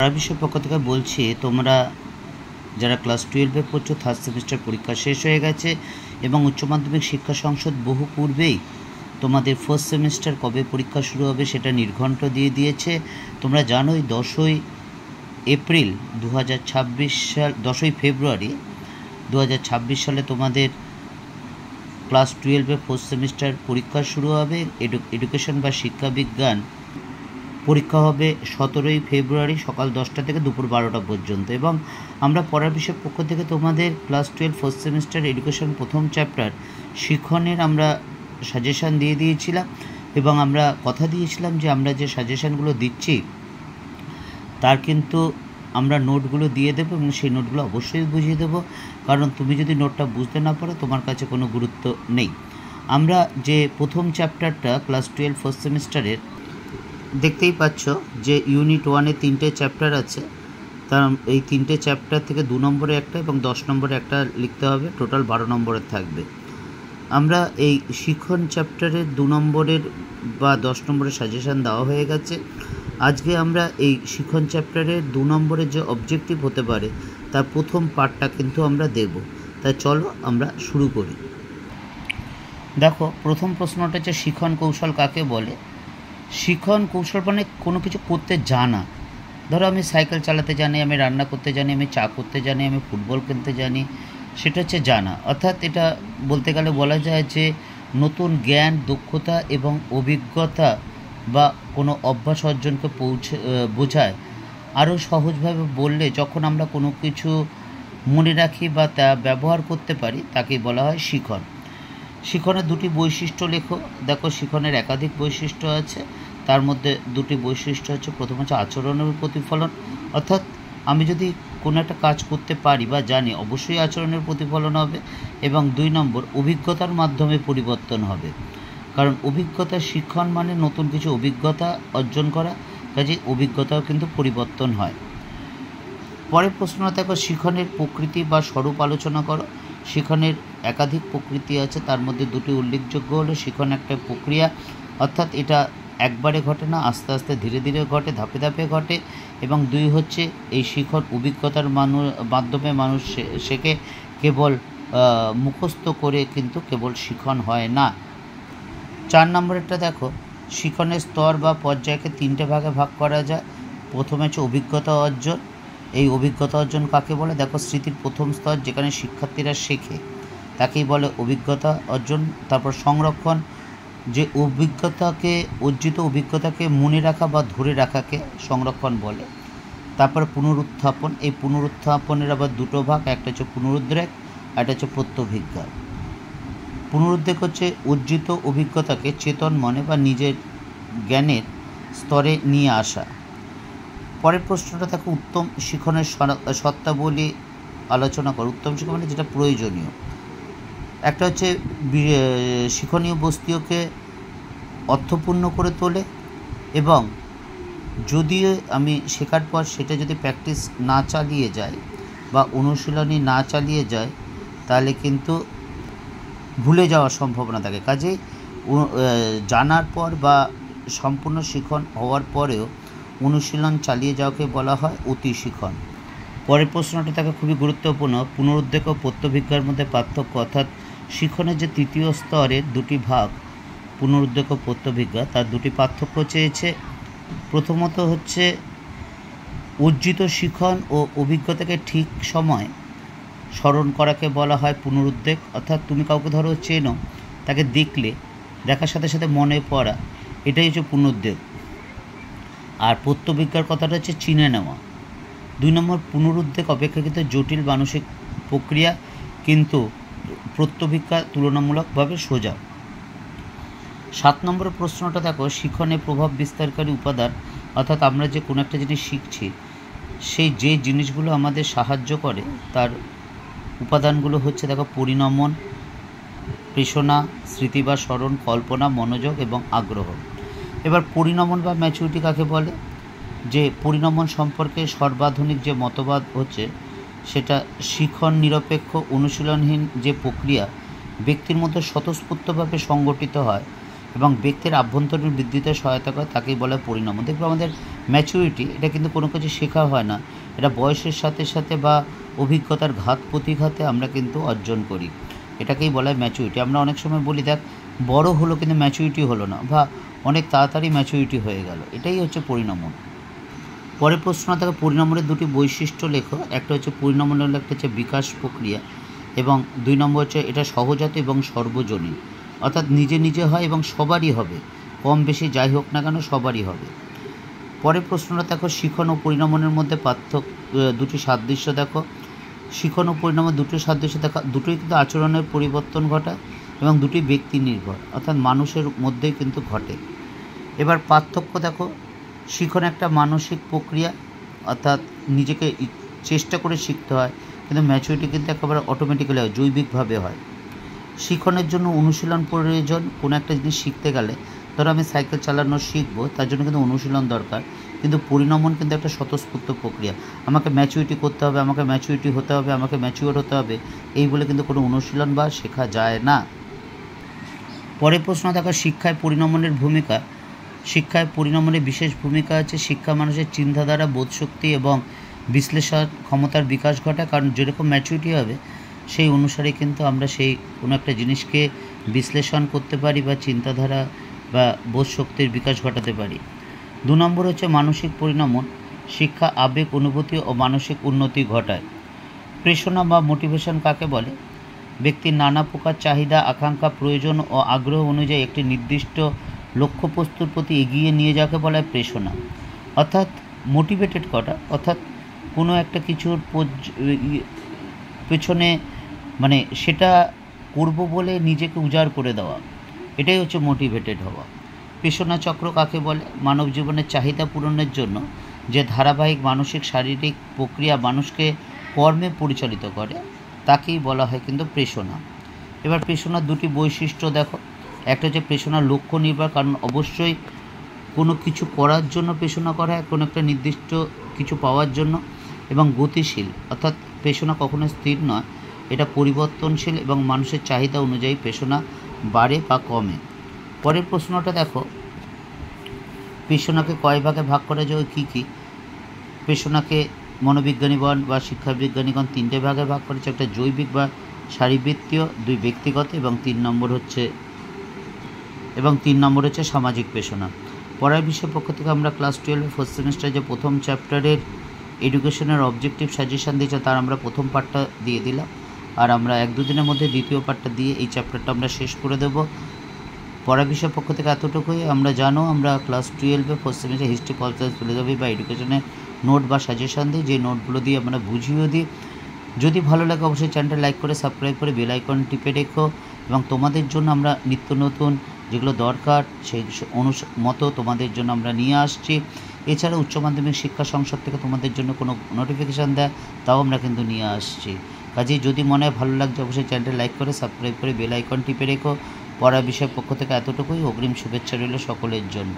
পড়ার বিষয়ের পক্ষ থেকে বলছি, তোমরা যারা ক্লাস 12-এ পড়ছো, থার্ড সেমিস্টার পরীক্ষা শেষ হয়ে গেছে এবং উচ্চ মাধ্যমিক শিক্ষা সংসদ বহু পূর্বেই তোমাদের ফার্স্ট সেমিস্টার কবে পরীক্ষা শুরু হবে সেটা নির্ঘণ্ট দিয়ে দিয়েছে। তোমরা জানোই 10ই এপ্রিল 2026 সাল 10ই ফেব্রুয়ারি 2026 সালে তোমাদের ক্লাস 12-এ ফার্স্ট সেমিস্টার পরীক্ষা শুরু হবে। এডুকেশন বা শিক্ষাবিজ্ঞান পরীক্ষা হবে 17ই ফেব্রুয়ারি সকাল 10টা থেকে দুপুর 12টা পর্যন্ত। এবং আমরা পড়ার বিষয়ের পক্ষ থেকে তোমাদের ক্লাস 12 ফার্স্ট সেমিস্টার এডুকেশন প্রথম চ্যাপ্টার শিক্ষণের আমরা সাজেশান দিয়ে দিয়েছিলাম এবং আমরা কথা দিয়েছিলাম যে আমরা যে সাজেশানগুলো দিচ্ছি তার কিন্তু আমরা নোটগুলো দিয়ে দেবো এবং সেই নোটগুলো অবশ্যই বুঝিয়ে দেবো, কারণ তুমি যদি নোটটা বুঝতে না পারো তোমার কাছে কোনো গুরুত্ব নেই। আমরা যে প্রথম চ্যাপ্টারটা ক্লাস 12 ফার্স্ট সেমিস্টারের দেখতেই পাচ্ছ যে ইউনিট 1-এ 3টে চ্যাপ্টার আছে, তার এই 3টে চ্যাপ্টার থেকে 2 নম্বরে একটা এবং 10 নম্বরে একটা লিখতে হবে, টোটাল 12 নম্বরের থাকবে। আমরা এই শিক্ষণ চ্যাপ্টারের 2 নম্বরের বা 10 নম্বরের সাজেশান দেওয়া হয়ে গেছে। আজকে আমরা এই শিক্ষণ চ্যাপ্টারের 2 নম্বরের যে অবজেক্টিভ হতে পারে তার প্রথম পার্টটা কিন্তু আমরা দেব। তাই চলো আমরা শুরু করি। দেখো, প্রথম প্রশ্নটা হচ্ছে শিক্ষণ কৌশল কাকে বলে। শিক্ষণ কৌশল মানে কোনো কিছু করতে জানা। ধরো আমি সাইকেল চালাতে জানি, আমি রান্না করতে জানি, আমি চা করতে জানি, আমি ফুটবল খেলতে জানি, সেটা হচ্ছে জানা। অর্থাৎ এটা বলতে গেলে বলা যায় যে নতুন জ্ঞান, দক্ষতা এবং অভিজ্ঞতা বা কোনো অভ্যাস অর্জনকে বোঝায়। আরও সহজভাবে বললে যখন আমরা কোনো কিছু মনে রাখি বা তা ব্যবহার করতে পারি তাকেই বলা হয় শিখন। শিখনের 2টি বৈশিষ্ট্য লেখো। দেখো, শিখনের একাধিক বৈশিষ্ট্য আছে, তার মধ্যে 2টি বৈশিষ্ট্য হচ্ছে, প্রথম হচ্ছে আচরণের প্রতিফলন, অর্থাৎ আমি যদি কোনো একটা কাজ করতে পারি বা জানি অবশ্যই আচরণের প্রতিফলন হবে। এবং 2 নম্বর, অভিজ্ঞতার মাধ্যমে পরিবর্তন হবে, কারণ অভিজ্ঞতা শিক্ষণ মানে নতুন কিছু অভিজ্ঞতা অর্জন করা, কাজে অভিজ্ঞতাও কিন্তু পরিবর্তন হয়। পরের প্রশ্নটা দেখো, শিখনের প্রকৃতি বা স্বরূপ আলোচনা করো। শিখনের একাধিক প্রকৃতি আছে, তার মধ্যে 2টি উল্লেখযোগ্য হলো শিখন একটা প্রক্রিয়া, অর্থাৎ এটা একবারে ঘটে না, আস্তে আস্তে ধীরে ধীরে ঘটে, ধাপে ধাপে ঘটে। এবং 2 হচ্ছে এই শিখন অভিজ্ঞতার মাধ্যমে মানুষ শেখে, কেবল মুখস্থ করে কিন্তু কেবল শিখন হয় না। 4 নম্বরেরটা দেখো, শিখনের স্তর বা পর্যায়কে 3টে ভাগে ভাগ করা যায়। প্রথমে হচ্ছে অভিজ্ঞতা অর্জন। এই অভিজ্ঞতা অর্জন কাকে বলে? দেখো, স্মৃতির প্রথম স্তর যেখানে শিক্ষার্থীরা শেখে তাকেই বলে অভিজ্ঞতা অর্জন। তারপর সংরক্ষণ, যে অর্জিত অভিজ্ঞতাকে মনে রাখা বা ধরে রাখাকে সংরক্ষণ বলে। তারপর পুনরুত্থাপন। এই পুনরুত্থাপনের আবার 2টো ভাগ, একটা হচ্ছে পুনরুদ্রেক, একটা হচ্ছে প্রত্যভিজ্ঞা। পুনরুদ্রেক হচ্ছে অর্জিত অভিজ্ঞতাকে চেতন মনে বা নিজের জ্ঞানের স্তরে নিয়ে আসা। পরের প্রশ্নটা দেখো, উত্তম শিখনের শর্তাবলী আলোচনা করো। উত্তম শিখন মানে যেটা প্রয়োজনীয়। একটা হচ্ছে শিক্ষণীয় বস্তুকে অর্থপূর্ণ করে তোলে, এবং যদি আমি শেখার পর সেটা যদি প্র্যাকটিস না চালিয়ে যায় বা অনুশীলনী না চালিয়ে যায় তাহলে কিন্তু ভুলে যাওয়ার সম্ভাবনা থাকে। কাজেই জানার পর বা সম্পূর্ণ শিখন হওয়ার পরেও অনুশীলন চালিয়ে যাওয়াকে বলা হয় অতি শিখন। পরের প্রশ্নটা থাকে খুবই গুরুত্বপূর্ণ, পুনরুদ্রেক ও প্রত্যভিজ্ঞার মধ্যে পার্থক্য। অর্থাৎ শিখনের যে 3য় স্তরের 2টি ভাগ, পুনরুদ্রেক ও প্রত্যভিজ্ঞা, তার 2টি পার্থক্য চেয়েছে। প্রথমত হচ্ছে অর্জিত শিখন ও অভিজ্ঞতাকে ঠিক সময় স্মরণ করাকে বলা হয় পুনরুদ্রেক। অর্থাৎ তুমি কাউকে ধরো চেনো, তাকে দেখার সাথে সাথে মনে পড়া, এটাই হচ্ছে পুনরুদ্রেক। আর প্রত্যভিজ্ঞার কথাটা হচ্ছে চিনে নেওয়া। 2 নম্বর, পুনরুদ্রেক অপেক্ষাকৃত জটিল মানসিক প্রক্রিয়া, কিন্তু প্রত্যভিজ্ঞা তুলনামূলকভাবে সোজা। 7 নম্বরের প্রশ্নটা দেখো, শিখনে প্রভাব বিস্তারকারী উপাদান। অর্থাৎ আমরা যে কোনো একটা জিনিস শিখছি, সেই যে জিনিসগুলো আমাদের সাহায্য করে তার উপাদানগুলো হচ্ছে, দেখো, পরিণমন, প্রেষণা, স্মৃতি বা স্মরণ, কল্পনা, মনোযোগ এবং আগ্রহ। এবার পরিণমন বা ম্যাচুরিটি কাকে বলে? যে পরিণমন সম্পর্কে সর্বাধুনিক যে মতবাদ হচ্ছে সেটা শিখন নিরপেক্ষ অনুশীলনহীন যে প্রক্রিয়া ব্যক্তির মধ্যে স্বতঃস্ফূর্তভাবে সংগঠিত হয় এবং ব্যক্তির আভ্যন্তরীণ বৃদ্ধিতে সহায়তা করে তাকেই বলা হয় পরিণমন। দেখবে আমাদের ম্যাচুরিটি এটা কিন্তু কোনো কিছু শেখা হয় না, এটা বয়সের সাথে সাথে বা অভিজ্ঞতার ঘাত প্রতিঘাতে আমরা কিন্তু অর্জন করি, এটাকেই বলা হয় ম্যাচুরিটি। আমরা অনেক সময় বলি দেখ বড় হলো কিন্তু ম্যাচুরিটি হলো না, বা অনেক তাড়াতাড়ি ম্যাচুরিটি হয়ে গেল, এটাই হচ্ছে পরিণমন। পরের প্রশ্ন থাকে পরিণমনের দুটি বৈশিষ্ট্য লেখো। একটা হচ্ছে পরিণমনের একটা হচ্ছে বিকাশ প্রক্রিয়া, এবং 2 নম্বর হচ্ছে এটা সহজাত এবং সর্বজনীন, অর্থাৎ নিজে নিজে হয় এবং সবারই হবে, কম বেশি যাই হোক না কেন সবারই হবে। পরের প্রশ্নটা দেখো শিখন ও পরিণমনের মধ্যে দুটি সাদৃশ্য দেখো। শিখন ও পরিণামের দুটো সাদৃশ্য দেখা, দুটোই কিন্তু আচরণের পরিবর্তন ঘটায় এবং দুটি ব্যক্তি নির্ভর, অর্থাৎ মানুষের মধ্যেই কিন্তু ঘটে। এবার পার্থক্য দেখো, শিখন একটা মানসিক প্রক্রিয়া, অর্থাৎ নিজেকে চেষ্টা করে শিখতে হয়, কিন্তু ম্যাচুরিটি কিন্তু একেবারে অটোমেটিক্যালি হয়, জৈবিকভাবে হয়। শিখনের জন্য অনুশীলন প্রয়োজন। কোনো একটা জিনিস শিখতে গেলে, ধরো আমি সাইকেল চালানো শিখবো, তার জন্য কিন্তু অনুশীলন দরকার, কিন্তু পরিণমন কিন্তু একটা স্বতঃস্ফূর্ত প্রক্রিয়া। আমাকে ম্যাচুরিটি করতে হবে, আমাকে ম্যাচুরিটি হতে হবে, আমাকে ম্যাচিওর হতে হবে, এই বলে কিন্তু কোনো অনুশীলন বা শেখা যায় না। পরের প্রশ্ন দেখো শিক্ষায় পরিণমনের ভূমিকা। শিক্ষায় পরিণমনের বিশেষ ভূমিকা আছে। শিক্ষা মানুষের চিন্তাধারা, বোধশক্তি এবং বিশ্লেষণ ক্ষমতার বিকাশ ঘটায়, কারণ যেরকম ম্যাচুরিটি হবে সেই অনুসারে কিন্তু আমরা সেই কোনো একটা জিনিসকে বিশ্লেষণ করতে পারি বা চিন্তাধারা বা বোধশক্তির বিকাশ ঘটাতে পারি। 2 নম্বর হচ্ছে মানসিক পরিণমন। শিক্ষা আবেগ, অনুভূতি ও মানসিক উন্নতি ঘটায়। প্রেরণা বা মোটিভেশন কাকে বলে? ব্যক্তির নানা প্রকার চাহিদা, আকাঙ্ক্ষা, প্রয়োজন ও আগ্রহ অনুযায়ী একটি নির্দিষ্ট লক্ষ্যবস্তুর প্রতি এগিয়ে নিয়ে যাকে বলা হয় প্রেরণা, অর্থাৎ মোটিভেটেড করা, অর্থাৎ কোনো একটা কিছুর পেছনে মানে সেটা করব বলে নিজেকে উজাড় করে দেওয়া, এটাই হচ্ছে মোটিভেটেড হওয়া। প্রেরণা চক্র কাকে বলে? মানব জীবনের চাহিদা পূরণের জন্য যে ধারাবাহিক মানসিক শারীরিক প্রক্রিয়া মানুষকে কর্মে পরিচালিত করে তাকেই বলা হয় কিন্তু প্রেরণা। এবার প্রেরণার দুটি বৈশিষ্ট্য দেখো। একটা হচ্ছে প্রেরণার লক্ষ্য নির্ভর, কারণ অবশ্যই কোনো কিছু করার জন্য প্রেরণা করা হয়, কোনো একটা নির্দিষ্ট কিছু পাওয়ার জন্য, এবং গতিশীল, অর্থাৎ প্রেরণা কখনো স্থির নয়, এটা পরিবর্তনশীল এবং মানুষের চাহিদা অনুযায়ী প্রেরণা বাড়ে বা কমে। পরের প্রশ্নটা দেখো প্রেরণাকে কয় ভাগে ভাগ করা যায়, কী কী? প্রেরণাকে মনোবিজ্ঞানীগণ বা শিক্ষাবিজ্ঞানীগণ 3টে ভাগে ভাগ করেছে। একটা জৈবিক বা শারীরবৃত্তীয়, 2 ব্যক্তিগত এবং 3 নম্বর হচ্ছে সামাজিক প্রেরণা। পড়ার বিষয়ের পক্ষ থেকে আমরা ক্লাস 12 ফার্স্ট সেমিস্টারে যে প্রথম চ্যাপ্টারের এডুকেশনের অবজেক্টিভ সাজেশান দিয়েছে তার আমরা প্রথম পার্টটা দিয়ে দিলাম, আর আমরা 1-2 দিনের মধ্যে দ্বিতীয় পার্টটা দিয়ে এই চ্যাপ্টারটা আমরা শেষ করে দেব। পড়ার বিষয়ের পক্ষ থেকে এতটুকুই। আমরা জানো আমরা class 12 first semester history, political, philosophy বা এডুকেশনের নোট বা সাজেশান দিই, যে নোটগুলো দিয়ে আমরা বুঝিয়ে দিই। যদি ভালো লাগে অবশ্যই চ্যানেলটা লাইক করে সাবস্ক্রাইব করে বেল আইকন টিপে রেখো, এবং তোমাদের জন্য আমরা নিত্য নতুন যেগুলো দরকার সেই মতো তোমাদের জন্য আমরা নিয়ে আসছি। এছাড়া উচ্চ মাধ্যমিক শিক্ষা সংসদ থেকে তোমাদের জন্য কোনো নোটিফিকেশান দেয় তাও আমরা কিন্তু নিয়ে আসছি। কাজেই যদি মনে হয় ভালো লাগছে অবশ্যই চ্যানেলটা লাইক করে সাবস্ক্রাইব করে বেল আইকন টিপে রেখো। পড়ার বিষয়ের পক্ষ থেকে এতটুকুই। অগ্রিম শুভেচ্ছা রইল সকলের জন্য।